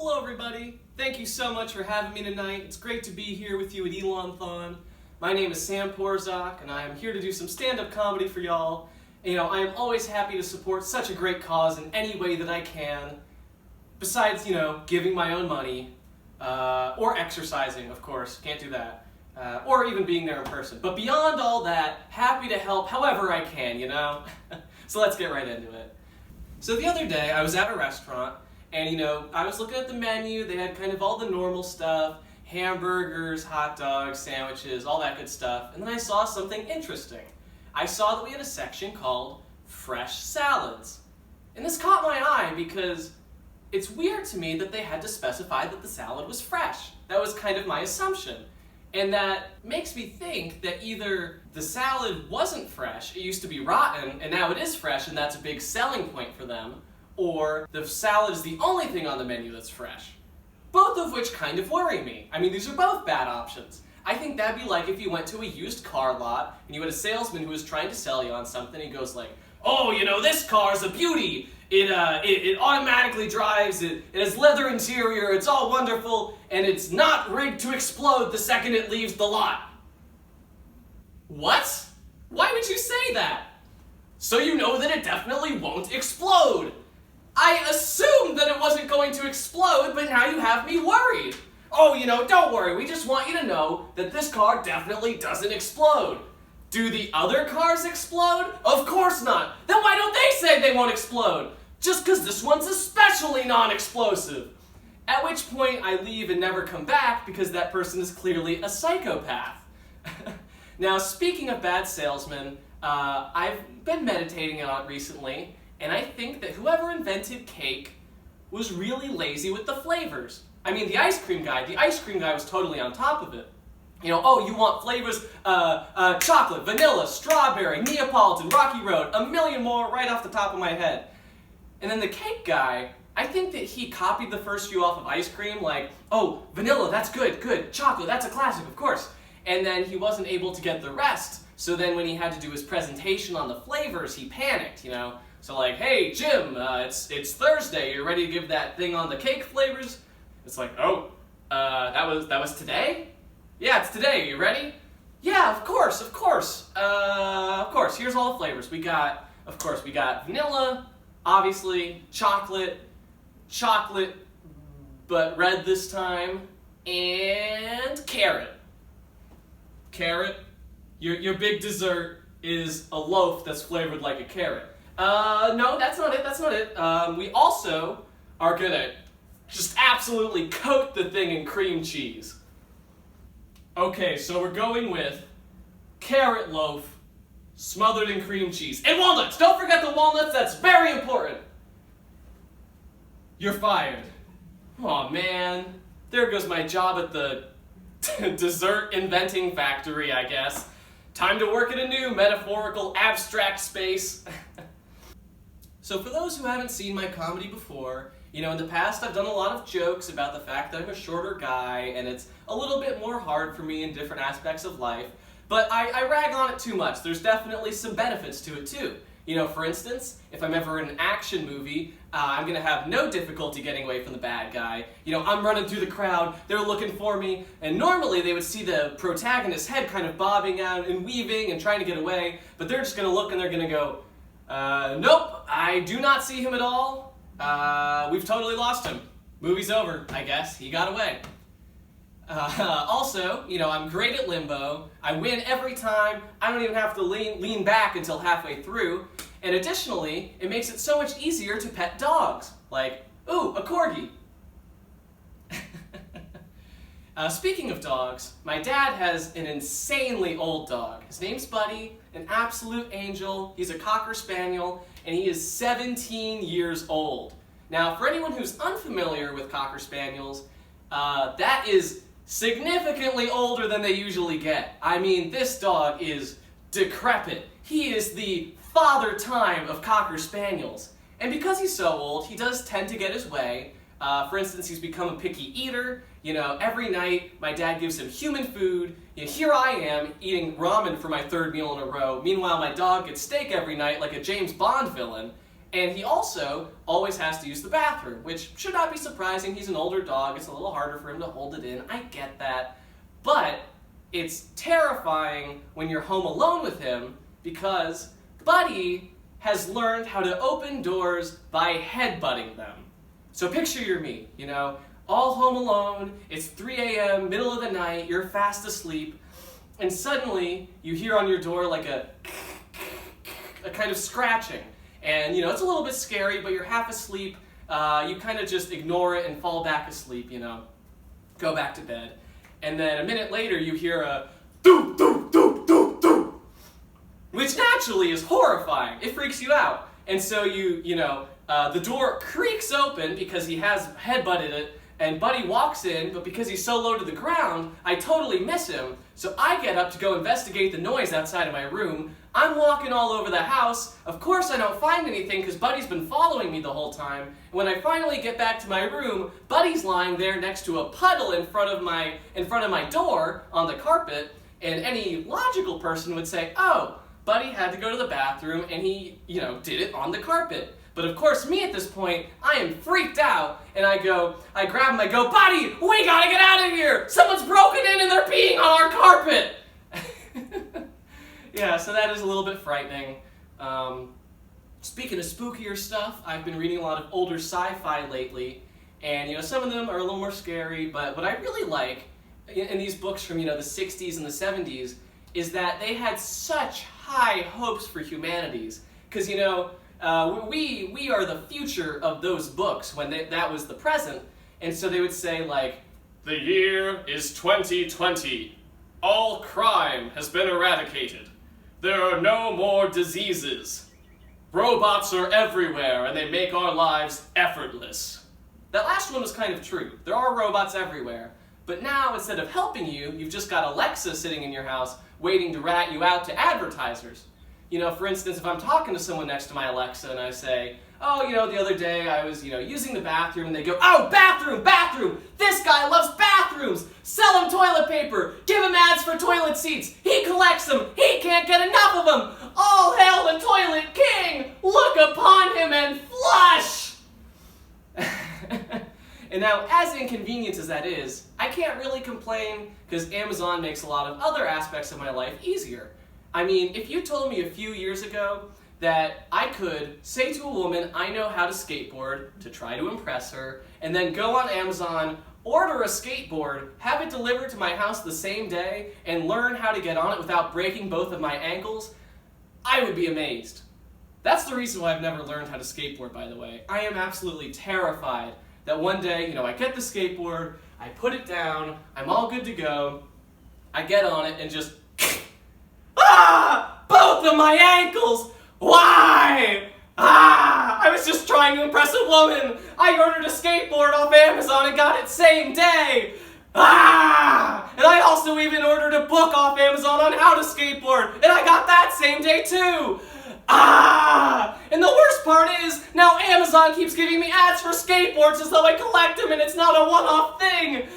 Hello everybody, thank you so much for having me tonight. It's great to be here with you at Elonthon. My name is Sam Porzak and I am here to do some stand-up comedy for y'all. And, I am always happy to support such a great cause in any way that I can. Besides, giving my own money, or exercising, of course, can't do that. Or even being there in person. But beyond all that, happy to help however I can, So let's get right into it. So the other day, I was at a restaurant, and I was looking at the menu. They had kind of all the normal stuff, hamburgers, hot dogs, sandwiches, all that good stuff. And then I saw something interesting. I saw that we had a section called fresh salads. And this caught my eye because it's weird to me that they had to specify that the salad was fresh. That was kind of my assumption. And that makes me think that either the salad wasn't fresh, it used to be rotten, and now it is fresh, and that's a big selling point for them, or the salad is the only thing on the menu that's fresh. Both of which kind of worry me. I mean, these are both bad options. I think that'd be like if you went to a used car lot, and you had a salesman who was trying to sell you on something, and he goes like, oh, this car's a beauty. It automatically drives, it has leather interior, it's all wonderful, and it's not rigged to explode the second it leaves the lot. What? Why would you say that? So you know that it definitely won't explode. I assumed that it wasn't going to explode, but now you have me worried. Oh, don't worry, we just want you to know that this car definitely doesn't explode. Do the other cars explode? Of course not. Then why don't they say they won't explode? Just because this one's especially non-explosive. At which point I leave and never come back because that person is clearly a psychopath. Now, speaking of bad salesmen, I've been meditating on it recently, and I think that whoever invented cake was really lazy with the flavors. I mean, the ice cream guy was totally on top of it. Oh, you want flavors, chocolate, vanilla, strawberry, Neapolitan, Rocky Road, a million more right off the top of my head. And then the cake guy, I think that he copied the first few off of ice cream, like, oh, vanilla, that's good, chocolate, that's a classic, of course. And then he wasn't able to get the rest, so then when he had to do his presentation on the flavors, he panicked, So like, hey, Jim, it's Thursday, you ready to give that thing on the cake flavors? It's like, oh, that was today? Yeah, it's today. Are you ready? Yeah, of course. Here's all the flavors. We got vanilla, obviously, chocolate, but red this time, and carrot. Carrot? Your big dessert is a loaf that's flavored like a carrot. No, that's not it. We also are gonna just absolutely coat the thing in cream cheese. Okay, so we're going with carrot loaf smothered in cream cheese. And walnuts! Don't forget the walnuts, that's very important! You're fired. Aw, man. There goes my job at the dessert inventing factory, I guess. Time to work in a new metaphorical abstract space. So for those who haven't seen my comedy before, in the past I've done a lot of jokes about the fact that I'm a shorter guy and it's a little bit more hard for me in different aspects of life, but I rag on it too much. There's definitely some benefits to it too. For instance, if I'm ever in an action movie, I'm gonna have no difficulty getting away from the bad guy. I'm running through the crowd, they're looking for me, and normally they would see the protagonist's head kind of bobbing out and weaving and trying to get away, but they're just gonna look and they're gonna go, nope, I do not see him at all. We've totally lost him. Movie's over, I guess. He got away. Also, I'm great at limbo. I win every time. I don't even have to lean back until halfway through. And additionally, it makes it so much easier to pet dogs. Like, ooh, a corgi. Speaking of dogs, my dad has an insanely old dog. His name's Buddy, an absolute angel. He's a Cocker Spaniel, and he is 17 years old. Now, for anyone who's unfamiliar with Cocker Spaniels, that is significantly older than they usually get. I mean, this dog is decrepit. He is the father time of Cocker Spaniels. And because he's so old, he does tend to get his way. For instance, he's become a picky eater. Every night my dad gives him human food. Here I am eating ramen for my third meal in a row. Meanwhile, my dog gets steak every night like a James Bond villain. And he also always has to use the bathroom, which should not be surprising. He's an older dog. It's a little harder for him to hold it in. I get that. But it's terrifying when you're home alone with him because Buddy has learned how to open doors by headbutting them. So picture you're me, you know, all home alone, it's 3 a.m., middle of the night, you're fast asleep, and suddenly you hear on your door like a kind of scratching. And, you know, it's a little bit scary, but you're half asleep. You kind of just ignore it and fall back asleep, you know. Go back to bed. And then a minute later, you hear a doop, doop, doop, doop, doop, which naturally is horrifying. It freaks you out. And so the door creaks open because he has headbutted it, and Buddy walks in, but because he's so low to the ground, I totally miss him. So I get up to go investigate the noise outside of my room. I'm walking all over the house. Of course I don't find anything because Buddy's been following me the whole time. And when I finally get back to my room, Buddy's lying there next to a puddle in front of my door on the carpet, and any logical person would say, oh, Buddy had to go to the bathroom and he, did it on the carpet. But of course, me at this point, I am freaked out, and I grab him, I go, Buddy, we gotta get out of here! Someone's broken in and they're peeing on our carpet! Yeah, so that is a little bit frightening. Speaking of spookier stuff, I've been reading a lot of older sci-fi lately, and some of them are a little more scary, but what I really like in these books from the 60s and the 70s is that they had such high hopes for humanities, because we are the future of those books when that was the present, and so they would say like, the year is 2020. All crime has been eradicated. There are no more diseases. Robots are everywhere and they make our lives effortless. That last one was kind of true. There are robots everywhere, but now instead of helping you, you've just got Alexa sitting in your house waiting to rat you out to advertisers. For instance, if I'm talking to someone next to my Alexa and I say, oh, the other day I was, using the bathroom, and they go, oh, bathroom, bathroom! This guy loves bathrooms! Sell him toilet paper! Give him ads for toilet seats! He collects them! He can't get enough of them! All hail the toilet king! Look upon him and flush! And now, as inconvenient as that is, I can't really complain because Amazon makes a lot of other aspects of my life easier. I mean, if you told me a few years ago that I could say to a woman, I know how to skateboard, to try to impress her, and then go on Amazon, order a skateboard, have it delivered to my house the same day, and learn how to get on it without breaking both of my ankles, I would be amazed. That's the reason why I've never learned how to skateboard, by the way. I am absolutely terrified that one day, I get the skateboard, I put it down, I'm all good to go, I get on it, and just both of my ankles! Why? I was just trying to impress a woman! I ordered a skateboard off Amazon and got it same day! And I also even ordered a book off Amazon on how to skateboard, and I got that same day too! And the worst part is, now Amazon keeps giving me ads for skateboards as though I collect them and it's not a one-off thing!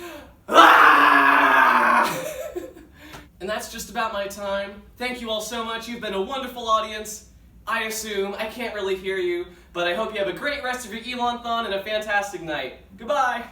And that's just about my time. Thank you all so much. You've been a wonderful audience. I assume. I can't really hear you, but I hope you have a great rest of your Elonthon and a fantastic night. Goodbye!